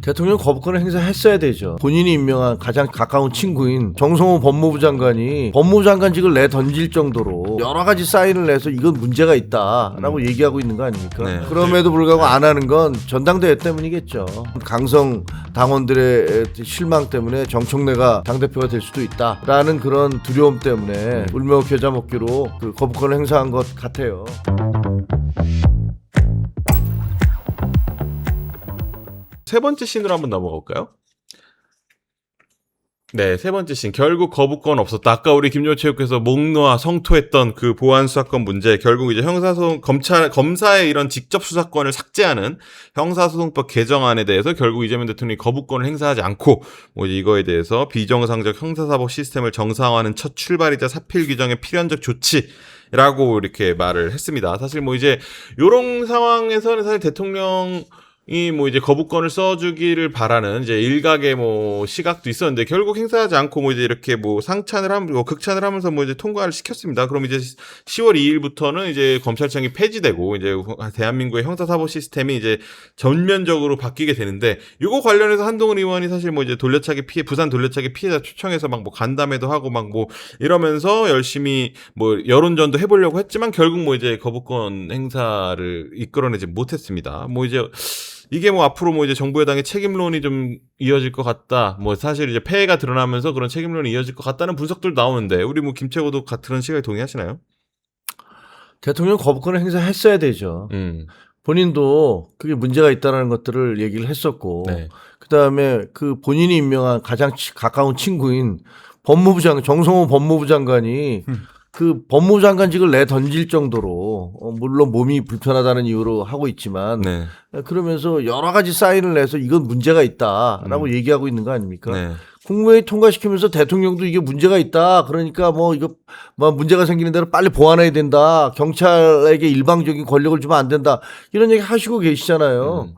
대통령 거부권을 행사했어야 되죠. 본인이 임명한 가장 가까운 친구인 정성호 법무부 장관이 법무부 장관직을 내던질 정도로 여러 가지 사인을 내서 이건 문제가 있다라고 얘기하고 있는 거 아닙니까? 네. 그럼에도 불구하고 안 하는 건 전당대회 때문이겠죠. 강성 당원들의 실망 때문에 정청래가 당대표가 될 수도 있다라는 그런 두려움 때문에 울며 겨자 먹기로 그 거부권을 행사한 것 같아요. 세 번째 씬으로 한번 넘어갈까요? 네, 세 번째 씬. 결국 거부권 없었다. 아까 우리 김종호 체육께서 목 놓아 성토했던 그 보안 수사권 문제, 결국 이제 형사소송, 검사의 이런 직접 수사권을 삭제하는 형사소송법 개정안에 대해서 결국 이재명 대통령이 거부권을 행사하지 않고, 뭐 이거에 대해서 비정상적 형사사법 시스템을 정상화하는 첫 출발이자 사필 규정의 필연적 조치라고 이렇게 말을 했습니다. 사실 뭐 이제 요런 상황에서는 사실 대통령 뭐 이제 거부권을 써주기를 바라는 이제 일각의 뭐 시각도 있었는데 결국 행사하지 않고 뭐 이제 이렇게 뭐 극찬을 하면서 뭐 이제 통과를 시켰습니다. 그럼 이제 10월 2일부터는 이제 검찰청이 폐지되고 이제 대한민국의 형사사법 시스템이 이제 전면적으로 바뀌게 되는데, 요거 관련해서 한동훈 의원이 사실 뭐 이제 부산 돌려차기 피해자 초청해서 막 뭐 간담회도 하고 막 뭐 이러면서 열심히 뭐 여론전도 해보려고 했지만 결국 뭐 이제 거부권 행사를 이끌어내지 못했습니다. 뭐 이제 이게 뭐 앞으로 뭐 이제 정부 여당의 책임론이 좀 이어질 것 같다. 뭐 사실 이제 폐해가 드러나면서 그런 책임론이 이어질 것 같다는 분석들 나오는데, 우리 뭐 김채호도 같은 시각에 동의하시나요? 대통령 거부권을 행사했어야 되죠. 본인도 그게 문제가 있다는 것들을 얘기를 했었고, 네. 그다음에 그 본인이 임명한 가장 가까운 친구인 법무부 장관 정성호 법무부 장관이 그 법무부 장관직을 내던질 정도로 물론 몸이 불편하다는 이유로 하고 있지만 네. 그러면서 여러 가지 사인을 내서 이건 문제가 있다라고 얘기하고 있는 거 아닙니까? 네. 국무회의 통과시키면서 대통령도 이게 문제가 있다. 그러니까 뭐 이거 뭐 문제가 생기는 대로 빨리 보완해야 된다. 경찰에게 일방적인 권력을 주면 안 된다. 이런 얘기 하시고 계시잖아요.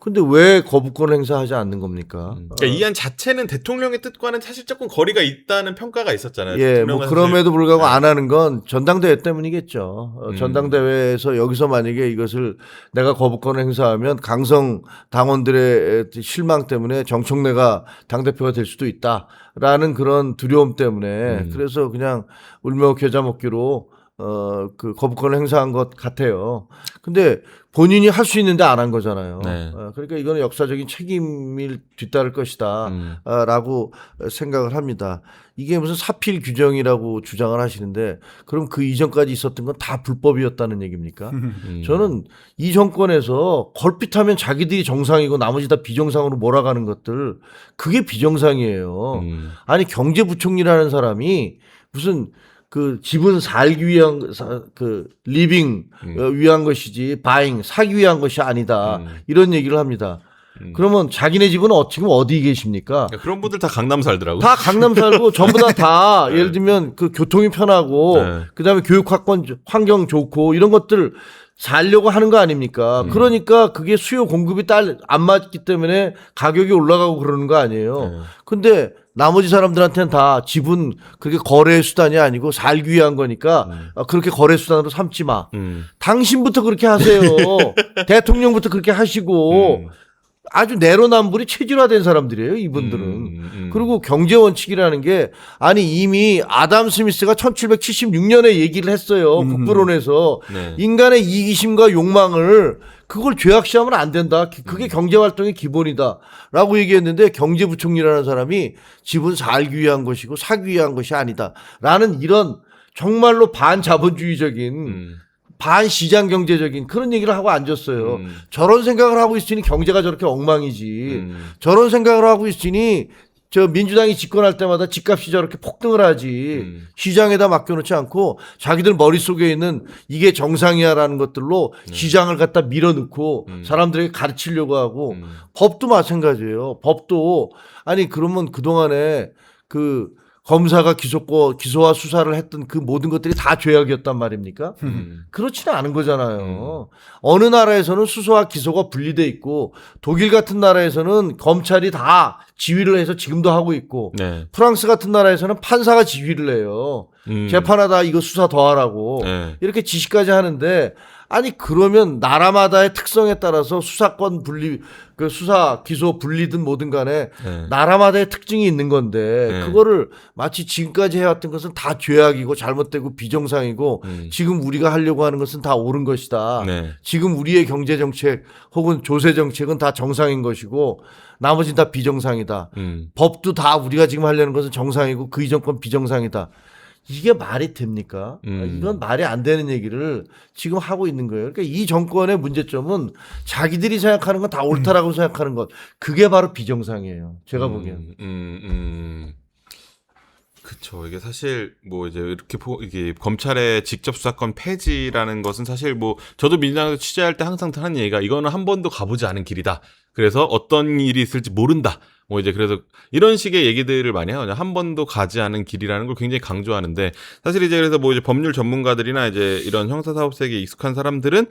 근데 왜 거부권 행사하지 않는 겁니까? 그러니까 이 안 자체는 대통령의 뜻과는 사실 조금 거리가 있다는 평가가 있었잖아요. 예, 뭐 그럼에도 불구하고 안 하는 건 전당대회 때문이겠죠. 전당대회에서 여기서 만약에 이것을 내가 거부권을 행사하면 강성 당원들의 실망 때문에 정청래가 당대표가 될 수도 있다라는 그런 두려움 때문에 그래서 그냥 울며 겨자 먹기로 그 거부권을 행사한 것 같아요. 근데 본인이 할 수 있는데 안 한 거잖아요. 네. 그러니까 이거는 역사적인 책임을 뒤따를 것이다 라고 생각을 합니다. 이게 무슨 사필 규정이라고 주장을 하시는데 그럼 그 이전까지 있었던 건 다 불법이었다는 얘기입니까? 저는 이 정권에서 걸핏하면 자기들이 정상이고 나머지 다 비정상으로 몰아가는 것들, 그게 비정상이에요. 아니 경제부총리라는 사람이 무슨 그 집은 살기 위한 그 리빙 위한 것이지 바잉 사기 위한 것이 아니다. 이런 얘기를 합니다. 그러면 자기네 집은 지금 어디 계십니까? 그런 분들 다 강남 살더라고요. 다 강남 살고 전부 다 예를 들면 그 교통이 편하고 그다음에 교육학권 환경 좋고 이런 것들 살려고 하는 거 아닙니까? 그러니까 그게 수요 공급이 안 맞기 때문에 가격이 올라가고 그러는 거 아니에요. 근데 나머지 사람들한테는 다 집은 그렇게 거래 수단이 아니고 살기 위한 거니까 그렇게 거래 수단으로 삼지 마. 당신부터 그렇게 하세요. 대통령부터 그렇게 하시고 아주 내로남불이 체질화된 사람들이에요, 이분들은. 그리고 경제 원칙이라는 게 아니 이미 아담 스미스가 1776년에 얘기를 했어요. 국부론에서 인간의 이기심과 욕망을 그걸 죄악시하면 안 된다. 그게 경제활동의 기본이다. 라고 얘기했는데 경제부총리라는 사람이 집은 살기 위한 것이고 사기 위한 것이 아니다. 라는 이런 정말로 반자본주의적인 반시장 경제적인 그런 얘기를 하고 앉았어요. 저런 생각을 하고 있으니 경제가 저렇게 엉망이지. 저런 생각을 하고 있으니 저 민주당이 집권할 때마다 집값이 저렇게 폭등을 하지. 시장에다 맡겨놓지 않고 자기들 머릿속에 있는 이게 정상이야라는 것들로 시장을 갖다 밀어넣고 사람들에게 가르치려고 하고 법도 마찬가지예요. 법도 아니 그러면 그동안에 그 검사가 기소와 수사를 했던 그 모든 것들이 다 죄악이었단 말입니까? 그렇지는 않은 거잖아요. 어느 나라에서는 수사와 기소가 분리돼 있고 독일 같은 나라에서는 검찰이 다 지휘를 해서 지금도 하고 있고 프랑스 같은 나라에서는 판사가 지휘를 해요. 재판하다 이거 수사 더 하라고 이렇게 지시까지 하는데 아니 그러면 나라마다의 특성에 따라서 수사권 분리, 그 수사 기소 분리든 뭐든 간에 네. 나라마다의 특징이 있는 건데 네. 그거를 마치 지금까지 해왔던 것은 다 죄악이고 잘못되고 비정상이고 지금 우리가 하려고 하는 것은 다 옳은 것이다. 네. 지금 우리의 경제 정책 혹은 조세 정책은 다 정상인 것이고 나머지는 다 비정상이다. 법도 다 우리가 지금 하려는 것은 정상이고 그 이전 건 비정상이다. 이게 말이 됩니까? 이건 말이 안 되는 얘기를 지금 하고 있는 거예요. 그러니까 이 정권의 문제점은 자기들이 생각하는 건 다 옳다라고 생각하는 것. 그게 바로 비정상이에요. 제가 보기엔. 그렇죠. 이게 사실 뭐 이제 이렇게 이게 검찰의 직접 수사권 폐지라는 것은 사실 뭐 저도 민주당에서 취재할 때 항상 하는 얘기가 이거는 한 번도 가보지 않은 길이다. 그래서 어떤 일이 있을지 모른다. 뭐 이제 그래서 이런 식의 얘기들을 많이 하거든요. 한 번도 가지 않은 길이라는 걸 굉장히 강조하는데 사실 이제 그래서 뭐 이제 법률 전문가들이나 이제 이런 형사사업세계에 익숙한 사람들은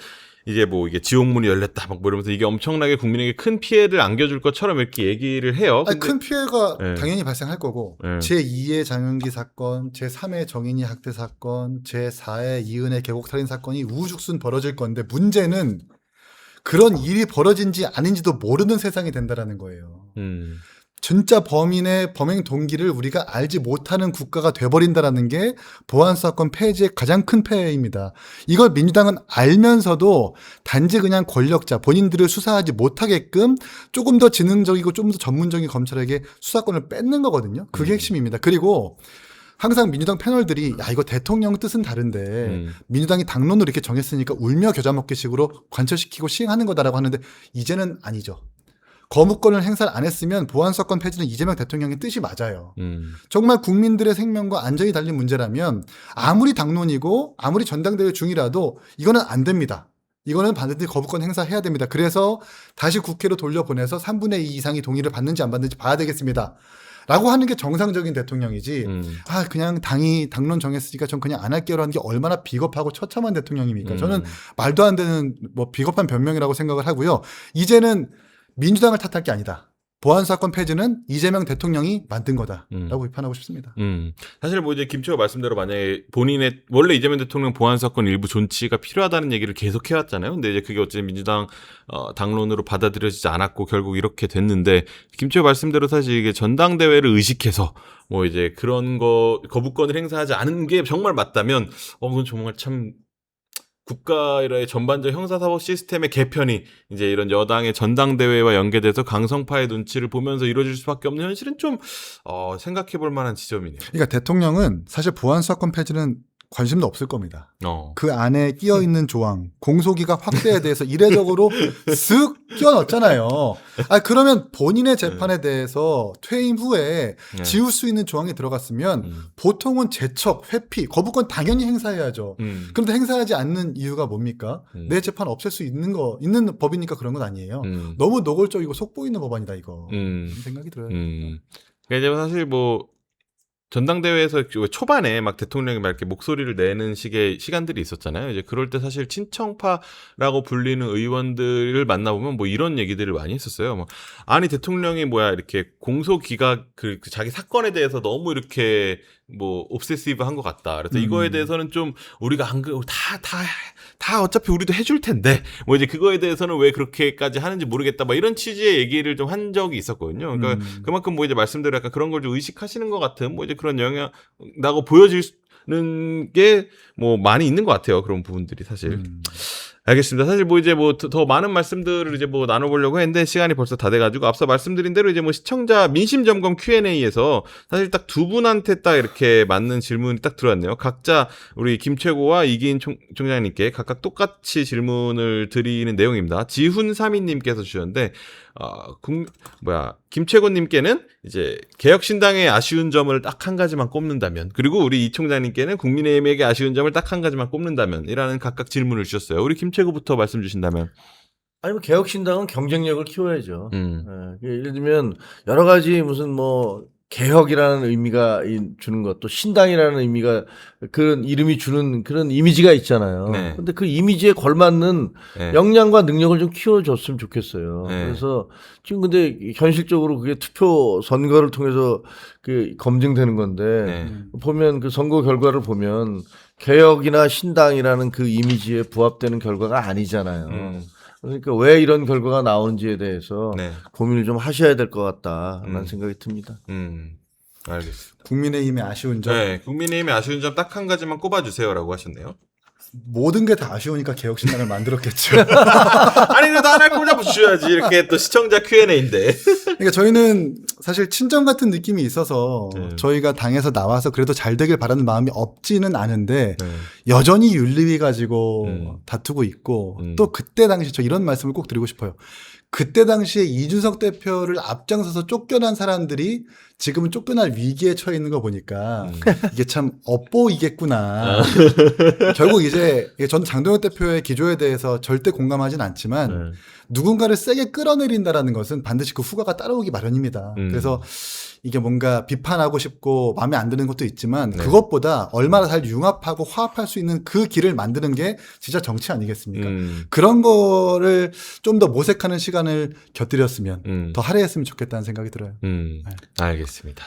이제 뭐 이게 지옥문이 열렸다 막 뭐 이러면서 이게 엄청나게 국민에게 큰 피해를 안겨줄 것처럼 이렇게 얘기를 해요. 아니, 큰 피해가 네. 당연히 발생할 거고 제2의 장윤기 사건, 제3의 정인이 학대 사건, 제4의 이은혜 계곡살인 사건이 우후죽순 벌어질 건데 문제는 그런 일이 벌어진지 아닌지도 모르는 세상이 된다라는 거예요. 진짜 범인의 범행 동기를 우리가 알지 못하는 국가가 돼버린다라는 게 보안수사권 폐지의 가장 큰 폐해입니다. 이걸 민주당은 알면서도 단지 그냥 권력자, 본인들을 수사하지 못하게끔 조금 더 지능적이고 좀 더 전문적인 검찰에게 수사권을 뺏는 거거든요. 그게 핵심입니다. 그리고 항상 민주당 패널들이 야 이거 대통령 뜻은 다른데 민주당이 당론으로 이렇게 정했으니까 울며 겨자 먹기식으로 관철시키고 시행하는 거다라고 하는데 이제는 아니죠. 거무권을 행사를 안 했으면 보안수사권 폐지는 이재명 대통령의 뜻이 맞아요. 정말 국민들의 생명과 안전이 달린 문제라면 아무리 당론이고 아무리 전당대회 중이라도 이거는 안 됩니다. 이거는 반드시 거부권 행사해야 됩니다. 그래서 다시 국회로 돌려보내서 3분의 2 이상이 동의를 받는지 안 받는지 봐야 되겠습니다. 라고 하는 게 정상적인 대통령이지 그냥 당이 당론 정했으니까 전 그냥 안 할게요 라는 게 얼마나 비겁하고 처참한 대통령입니까? 저는 말도 안 되는 뭐 비겁한 변명이라고 생각을 하고요. 이제는 민주당을 탓할 게 아니다. 보안사건 폐지는 이재명 대통령이 만든 거다라고 비판하고 싶습니다. 사실 뭐 이제 김치호 말씀대로 만약에 본인의 원래 이재명 대통령 보안사건 일부 존치가 필요하다는 얘기를 계속 해왔잖아요. 근데 이제 그게 어쨌든 민주당 당론으로 받아들여지지 않았고 결국 이렇게 됐는데 김치호 말씀대로 사실 이게 전당대회를 의식해서 뭐 이제 그런 거 거부권을 행사하지 않은 게 정말 맞다면 그건 정말 참 국가의 전반적 형사사법 시스템의 개편이 이제 이런 여당의 전당대회와 연계돼서 강성파의 눈치를 보면서 이루어질 수밖에 없는 현실은 좀 생각해 볼 만한 지점이네요. 그러니까 대통령은 사실 보안수사권 폐지는 관심도 없을 겁니다. 그 안에 끼어 있는 조항, 공소기각 확대에 대해서 이례적으로 쓱 끼워 넣었잖아요. 그러면 본인의 재판에 대해서 퇴임 후에 지울 수 있는 조항이 들어갔으면 보통은 재척, 회피, 거부권 당연히 행사해야죠. 그런데 행사하지 않는 이유가 뭡니까? 내 재판 없앨 수 있는 법이니까 그런 건 아니에요. 너무 노골적이고 속보이는 법안이다 이거. 생각이 들어요. 그러니까 사실 뭐 전당대회에서 초반에 막 대통령이 막 이렇게 목소리를 내는 식의 시간들이 있었잖아요. 이제 그럴 때 사실 친청파라고 불리는 의원들을 만나보면 뭐 이런 얘기들을 많이 했었어요. 뭐 아니 대통령이 이렇게 공소기각 그 자기 사건에 대해서 너무 이렇게 뭐 옵세시브한 것 같다. 그래서 이거에 대해서는 좀 우리가 다 어차피 우리도 해줄 텐데 뭐 이제 그거에 대해서는 왜 그렇게까지 하는지 모르겠다. 뭐 이런 취지의 얘기를 좀 한 적이 있었거든요. 그러니까 그만큼 뭐 이제 말씀대로 약간 그런 걸 좀 의식하시는 것 같은 뭐 이제 그런 영향 나고 보여지는 게 뭐 많이 있는 것 같아요. 그런 부분들이 사실. 알겠습니다. 사실 뭐 이제 뭐 더 많은 말씀들을 이제 뭐 나눠보려고 했는데 시간이 벌써 다 돼가지고 앞서 말씀드린 대로 이제 뭐 시청자 민심 점검 Q&A에서 사실 딱 두 분한테 딱 이렇게 맞는 질문이 딱 들어왔네요. 각자 우리 김최고와 이기인 총장님께 각각 똑같이 질문을 드리는 내용입니다. 지훈삼이님께서 주셨는데 김최고님께는 이제 개혁신당의 아쉬운 점을 딱 한 가지만 꼽는다면, 그리고 우리 이 총장님께는 국민의힘에게 아쉬운 점을 딱 한 가지만 꼽는다면이라는 각각 질문을 주셨어요. 우리 김최고부터 말씀 주신다면. 아니 뭐 개혁신당은 경쟁력을 키워야죠. 예를 들면 여러 가지 무슨 뭐 개혁이라는 의미가 주는 것, 또 신당이라는 의미가 그런 이름이 주는 그런 이미지가 있잖아요. 네. 근데 그 이미지에 걸맞는 네. 역량과 능력을 좀 키워줬으면 좋겠어요. 네. 그래서 지금 근데 현실적으로 그게 투표 선거를 통해서 그 검증되는 건데 네. 보면 그 선거 결과를 보면 개혁이나 신당이라는 그 이미지에 부합되는 결과가 아니잖아요. 그러니까 왜 이런 결과가 나오는지에 대해서 네. 고민을 좀 하셔야 될 것 같다라는 생각이 듭니다. 알겠습니다. 국민의힘의 아쉬운 점. 네, 국민의힘의 아쉬운 점 딱 한 가지만 꼽아주세요라고 하셨네요. 모든 게 다 아쉬우니까 개혁신당을 만들었겠죠. 아니 그래도 하나 꼽아주셔야지. 이렇게 또 시청자 Q&A인데. 그러니까 저희는 사실 친정 같은 느낌이 있어서 저희가 당에서 나와서 그래도 잘 되길 바라는 마음이 없지는 않은데 여전히 윤리위 가지고 다투고 있고 또 그때 당시 저 이런 말씀을 꼭 드리고 싶어요. 그때 당시에 이준석 대표를 앞장서서 쫓겨난 사람들이 지금은 쫓겨날 위기에 처해 있는 거 보니까 이게 참 엇보이겠구나. 결국 이제 저는 장동혁 대표의 기조에 대해서 절대 공감하진 않지만 누군가를 세게 끌어내린다라는 것은 반드시 그 후과가 따라오기 마련입니다. 그래서 이게 뭔가 비판하고 싶고 마음에 안 드는 것도 있지만 그것보다 얼마나 잘 융합하고 화합할 수 있는 그 길을 만드는 게 진짜 정치 아니겠습니까? 그런 거를 좀 더 모색하는 시간을 곁들였으면 더 할애했으면 좋겠다는 생각이 들어요. 알겠습니다.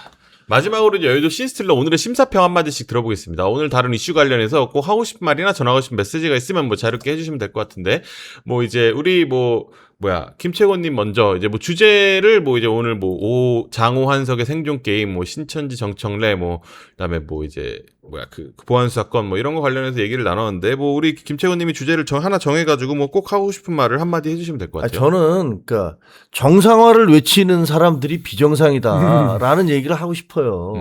마지막으로 이제 여의도 시스틸러 오늘의 심사평 한마디씩 들어보겠습니다. 오늘 다른 이슈 관련해서 꼭 하고 싶은 말이나 전하고 싶은 메시지가 있으면 뭐 자유롭게 해주시면 될 것 같은데, 뭐 이제 우리 김채권님 먼저 이제 뭐 주제를 뭐 이제 오늘 뭐 장호환석의 생존 게임, 뭐 신천지 정청래, 뭐 그다음에 뭐 이제 그 보안수 사건 뭐 이런 거 관련해서 얘기를 나눴는데, 뭐 우리 김채권님이 주제를 하나 정해가지고 뭐 꼭 하고 싶은 말을 한마디 해주시면 될 것 같아요. 저는 그러니까 정상화를 외치는 사람들이 비정상이다라는 얘기를 하고 싶어요.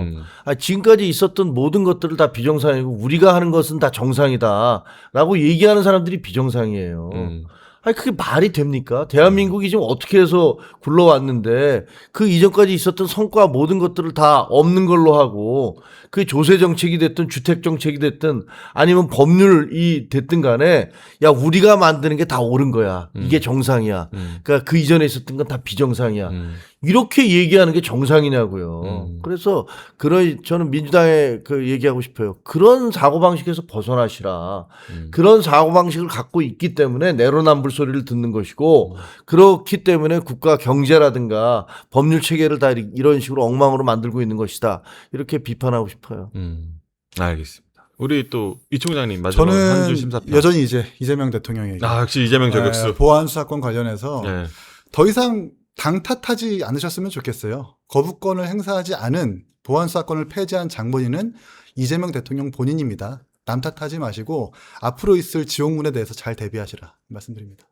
지금까지 있었던 모든 것들을 다 비정상이고 우리가 하는 것은 다 정상이다라고 얘기하는 사람들이 비정상이에요. 그게 말이 됩니까? 대한민국이 지금 어떻게 해서 굴러왔는데 그 이전까지 있었던 성과 모든 것들을 다 없는 걸로 하고, 그게 조세 정책이 됐든 주택 정책이 됐든 아니면 법률이 됐든 간에 야 우리가 만드는 게 다 옳은 거야. 이게 정상이야. 그러니까 그 이전에 있었던 건 다 비정상이야. 이렇게 얘기하는 게 정상이냐고요. 그래서 저는 민주당에 얘기하고 싶어요. 그런 사고방식에서 벗어나시라. 그런 사고방식을 갖고 있기 때문에 내로남불 소리를 듣는 것이고, 그렇기 때문에 국가 경제라든가 법률 체계를 다 이런 식으로 엉망으로 만들고 있는 것이다. 이렇게 비판하고 싶어요. 알겠습니다. 우리 또 이 총장님 마지막 한 줄 심사평. 저는 여전히 이재명 대통령에게. 역시 이재명 저격수. 보안 수사권 관련해서 더 이상 당 탓하지 않으셨으면 좋겠어요. 거부권을 행사하지 않은 보안 수사권을 폐지한 장본인은 이재명 대통령 본인입니다. 남 탓하지 마시고 앞으로 있을 지옥문에 대해서 잘 대비하시라 말씀드립니다.